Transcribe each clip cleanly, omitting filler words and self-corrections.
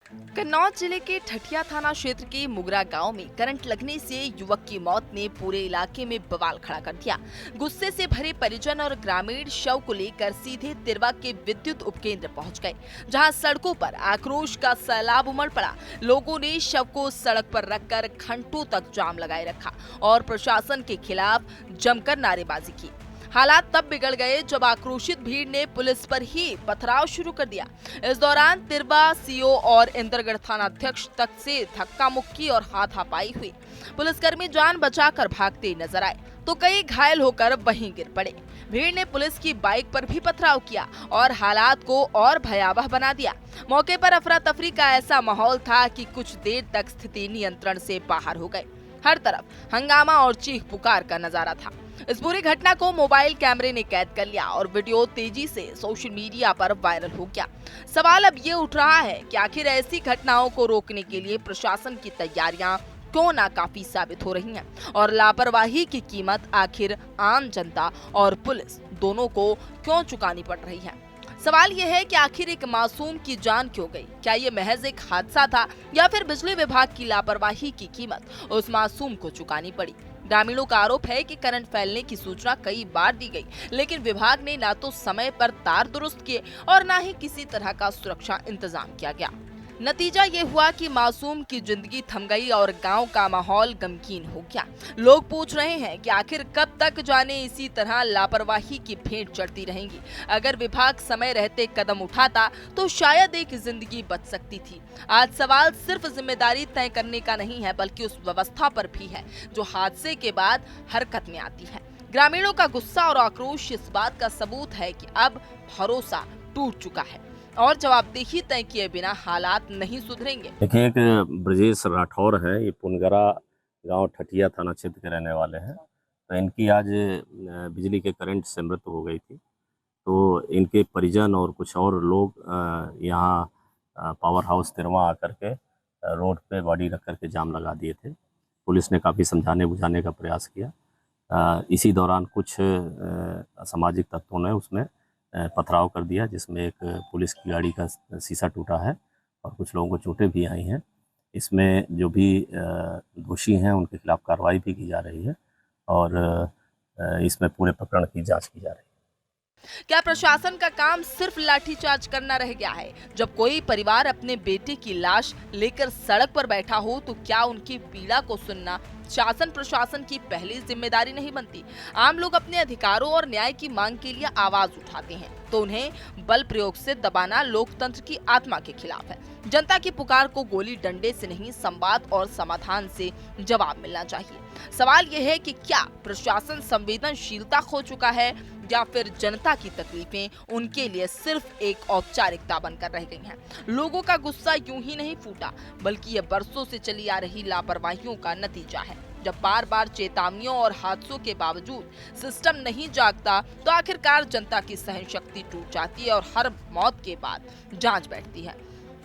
कन्नौज जिले के ठठिया थाना क्षेत्र के मुगरा गांव में करंट लगने से युवक की मौत ने पूरे इलाके में बवाल खड़ा कर दिया। गुस्से से भरे परिजन और ग्रामीण शव को लेकर सीधे तिरवा के विद्युत उपकेंद्र पहुंच गए, जहां सड़कों पर आक्रोश का सैलाब उमड़ पड़ा। लोगों ने शव को सड़क पर रखकर घंटों तक जाम लगाए रखा और प्रशासन के खिलाफ जमकर नारेबाजी की। हालात तब बिगड़ गए जब आक्रोशित भीड़ ने पुलिस पर ही पथराव शुरू कर दिया। इस दौरान तिरवा सीओ और इंद्रगढ़ थाना अध्यक्ष तक से धक्का मुक्की और हाथापाई हुई। पुलिसकर्मी जान बचाकर भागते नजर आए तो कई घायल होकर वहीं गिर पड़े। भीड़ ने पुलिस की बाइक पर भी पथराव किया और हालात को और भयावह बना दिया। मौके पर अफरा तफरी का ऐसा माहौल था कि कुछ देर तक स्थिति नियंत्रण से बाहर हो गई। हर तरफ हंगामा और चीख पुकार का नजारा था। इस पूरी घटना को मोबाइल कैमरे ने कैद कर लिया और वीडियो तेजी से सोशल मीडिया पर वायरल हो गया। सवाल अब ये उठ रहा है कि आखिर ऐसी घटनाओं को रोकने के लिए प्रशासन की तैयारियां क्यों नाकाफी साबित हो रही हैं और लापरवाही की कीमत आखिर आम जनता और पुलिस दोनों को क्यों चुकानी पड़ रही है। सवाल यह है कि आखिर एक मासूम की जान क्यों गई? क्या ये महज एक हादसा था या फिर बिजली विभाग की लापरवाही की कीमत उस मासूम को चुकानी पड़ी? ग्रामीणों का आरोप है कि करंट फैलने की सूचना कई बार दी गई, लेकिन विभाग ने ना तो समय पर तार दुरुस्त किए और ना ही किसी तरह का सुरक्षा इंतजाम किया गया। नतीजा ये हुआ कि मासूम की जिंदगी थम गई और गांव का माहौल गमगीन हो गया। लोग पूछ रहे हैं कि आखिर कब तक जाने इसी तरह लापरवाही की भेंट चढ़ती रहेंगी। अगर विभाग समय रहते कदम उठाता तो शायद एक जिंदगी बच सकती थी। आज सवाल सिर्फ जिम्मेदारी तय करने का नहीं है, बल्कि उस व्यवस्था पर भी है जो हादसे के बाद हरकत में आती है। ग्रामीणों का गुस्सा और आक्रोश इस बात का सबूत है कि अब भरोसा टूट चुका है और जवाबदेही तय किए बिना हालात नहीं सुधरेंगे। देखिए, एक ब्रजेश राठौर है, ये पुनगरा गांव ठठिया थाना क्षेत्र के रहने वाले हैं। तो इनकी आज बिजली के करंट से मृत्यु हो गई थी। तो इनके परिजन और कुछ और लोग यहाँ पावर हाउस तिरवा आकर के रोड पे बॉडी रख करके जाम लगा दिए थे। पुलिस ने काफ़ी समझाने बुझाने का प्रयास किया। इसी दौरान कुछ असामाजिक तत्वों ने उसमें पथराव कर दिया, जिसमें एक पुलिस की गाड़ी का शीशा टूटा है और कुछ लोगों को चोटें भी आई हैं। इसमें जो भी दोषी हैं उनके खिलाफ कार्रवाई भी की जा रही है और इसमें पूरे प्रकरण की जांच की जा रही है। क्या प्रशासन का काम सिर्फ लाठीचार्ज करना रह गया है? जब कोई परिवार अपने बेटे की लाश लेकर सड़क पर बैठा हो तो क्या उनकी पीड़ा को सुनना शासन प्रशासन की पहली जिम्मेदारी नहीं बनती? आम लोग अपने अधिकारों और न्याय की मांग के लिए आवाज उठाते हैं तो उन्हें बल प्रयोग से दबाना लोकतंत्र की आत्मा के खिलाफ है। जनता की पुकार को गोली डंडे से नहीं, संवाद और समाधान से जवाब मिलना चाहिए। सवाल यह है कि क्या प्रशासन संवेदनशीलता खो चुका है या फिर जनता की तकलीफें उनके लिए सिर्फ एक औपचारिकता बनकर रह गई हैं। लोगों का गुस्सा यूं ही नहीं फूटा, बल्कि ये बरसों से चली आ रही लापरवाहियों का नतीजा है। जब बार बार चेतावनियों और हादसों के बावजूद सिस्टम नहीं जागता तो आखिरकार जनता की सहनशक्ति टूट जाती है और हर मौत के बाद जांच बैठती है,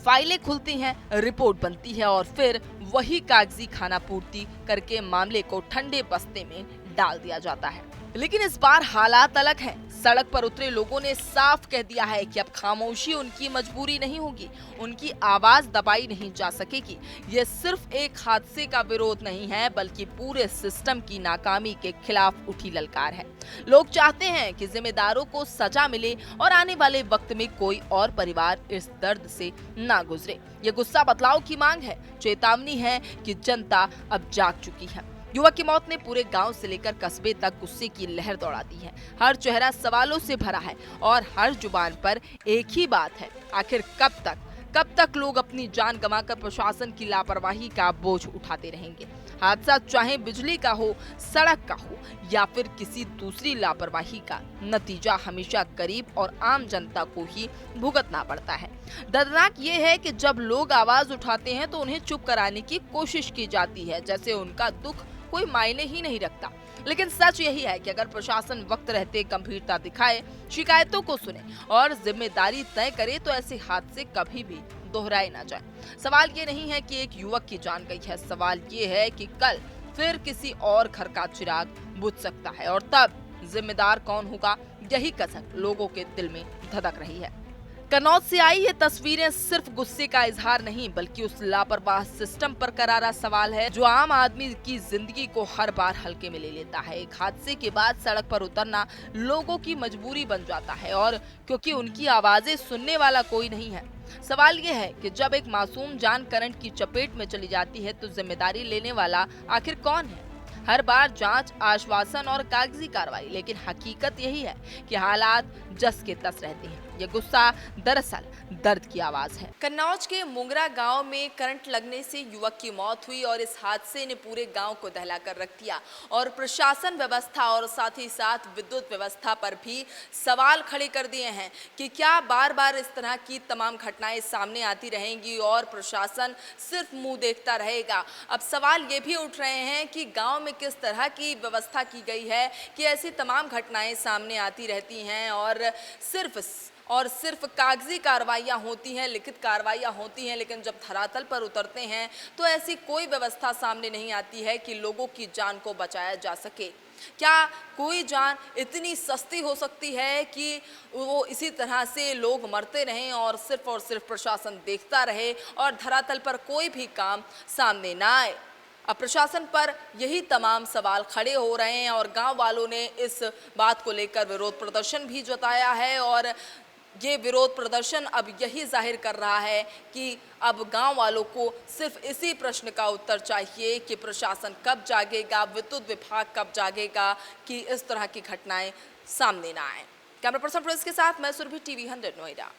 फाइलें खुलती हैं, रिपोर्ट बनती है और फिर वही कागजी खाना पूर्ति करके मामले को ठंडे बस्ते में डाल दिया जाता है। लेकिन इस बार हालात अलग हैं। सड़क पर उतरे लोगों ने साफ कह दिया है कि अब खामोशी उनकी मजबूरी नहीं होगी, उनकी आवाज दबाई नहीं जा सकेगी। ये सिर्फ एक हादसे का विरोध नहीं है, बल्कि पूरे सिस्टम की नाकामी के खिलाफ उठी ललकार है। लोग चाहते हैं कि जिम्मेदारों को सजा मिले और आने वाले वक्त में कोई और परिवार इस दर्द से ना गुजरे। ये गुस्सा बदलाव की मांग है, चेतावनी है कि जनता अब जाग चुकी है। युवक की मौत ने पूरे गांव से लेकर कस्बे तक गुस्से की लहर दौड़ा दी है। हर चेहरा सवालों से भरा है और हर जुबान पर एक ही बात है, आखिर कब तक लोग अपनी जान गंवाकर प्रशासन की लापरवाही का बोझ उठाते रहेंगे? हादसा चाहे बिजली का हो, सड़क का हो या फिर किसी दूसरी लापरवाही का, नतीजा हमेशा गरीब और आम जनता को ही भुगतना पड़ता है। दर्दनाक ये है कि जब लोग आवाज उठाते हैं तो उन्हें चुप कराने की कोशिश की जाती है, जैसे उनका दुख कोई मायने ही नहीं रखता। लेकिन सच यही है कि अगर प्रशासन वक्त रहते गंभीरता दिखाए, शिकायतों को सुने और जिम्मेदारी तय करे तो ऐसे हादसे कभी भी दोहराए ना जाए। सवाल ये नहीं है कि एक युवक की जान गई है, सवाल ये है कि कल फिर किसी और घर का चिराग बुझ सकता है और तब जिम्मेदार कौन होगा, यही कसक लोगों के दिल में धधक रही है। कन्नौज से आई ये तस्वीरें सिर्फ गुस्से का इजहार नहीं बल्कि उस लापरवाह सिस्टम पर करारा सवाल है जो आम आदमी की जिंदगी को हर बार हल्के में ले लेता है। एक हादसे के बाद सड़क पर उतरना लोगों की मजबूरी बन जाता है और क्योंकि उनकी आवाजें सुनने वाला कोई नहीं है। सवाल ये है कि जब एक मासूम जान करंट की चपेट में चली जाती है तो जिम्मेदारी लेने वाला आखिर कौन है? हर बार जांच, आश्वासन और कागजी कार्रवाई, लेकिन हकीकत यही है कि हालात जस के तस रहते हैं। ये गुस्सा दरअसल दर्द की आवाज है। कन्नौज के मुंगरा गांव में करंट लगने से युवक की मौत हुई और इस हादसे ने पूरे गांव को दहला कर रख दिया और प्रशासन व्यवस्था और साथ ही साथ विद्युत व्यवस्था पर भी सवाल खड़े कर दिए हैं कि क्या बार बार इस तरह की तमाम घटनाएं सामने आती रहेंगी और प्रशासन सिर्फ मुंह देखता रहेगा। अब सवाल ये भी उठ रहे हैं कि गांव में किस तरह की व्यवस्था की गई है कि ऐसी तमाम घटनाएं सामने आती रहती हैं और सिर्फ कागजी कार्रवाइयाँ होती हैं, लिखित कार्रवाइयाँ होती हैं, लेकिन जब धरातल पर उतरते हैं तो ऐसी कोई व्यवस्था सामने नहीं आती है कि लोगों की जान को बचाया जा सके। क्या कोई जान इतनी सस्ती हो सकती है कि वो इसी तरह से लोग मरते रहें और सिर्फ प्रशासन देखता रहे और धरातल पर कोई भी काम सामने ना आए? अब प्रशासन पर यही तमाम सवाल खड़े हो रहे हैं और गांव वालों ने इस बात को लेकर विरोध प्रदर्शन भी जताया है और ये विरोध प्रदर्शन अब यही जाहिर कर रहा है कि अब गांव वालों को सिर्फ इसी प्रश्न का उत्तर चाहिए कि प्रशासन कब जागेगा, विद्युत विभाग कब जागेगा कि इस तरह की घटनाएं सामने ना आए। कैमरा पर्सन प्रेस के साथ मैं सुरभि, TV 100 नोएडा।